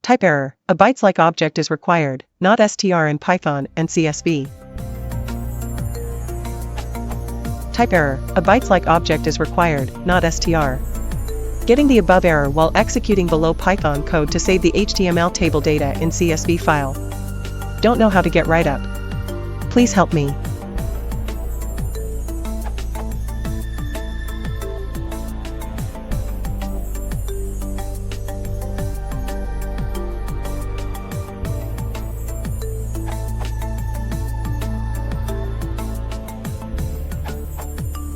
TypeError, a bytes-like object is required, not str in Python and CSV. TypeError, a bytes-like object is required, not str. Getting the above error while executing below Python code to save the HTML table data in CSV file. Don't know how to get right up? Please help me.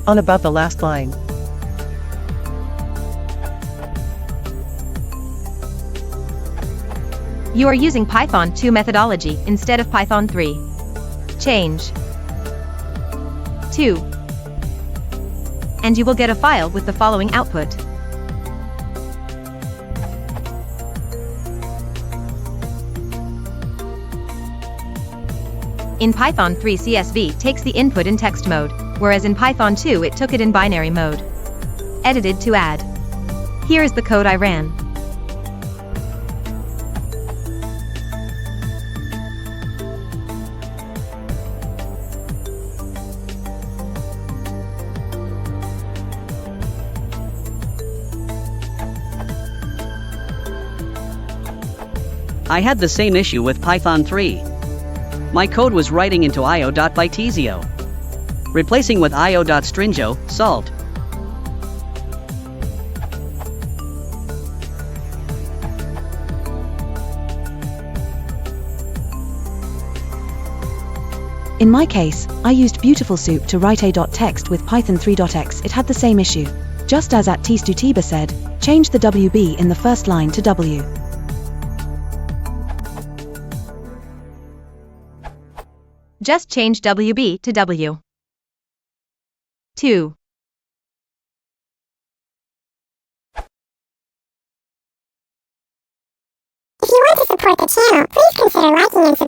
On above the last line. You are using Python 2 methodology instead of Python 3. Change 2. And you will get a file with the following output. In Python 3 CSV takes the input in text mode, whereas in Python 2 it took it in binary mode. Edited to add. Here is the code I ran. I had the same issue with Python 3. My code was writing into io.bytesio, replacing with io.stringo, solved. In my case, I used beautifulsoup to write a.text with Python 3.x. It had the same issue. Just as at tstutiba said, change the WB in the first line to W. Just change WB to W. 2. If you want to support the channel, please consider liking and subscribing.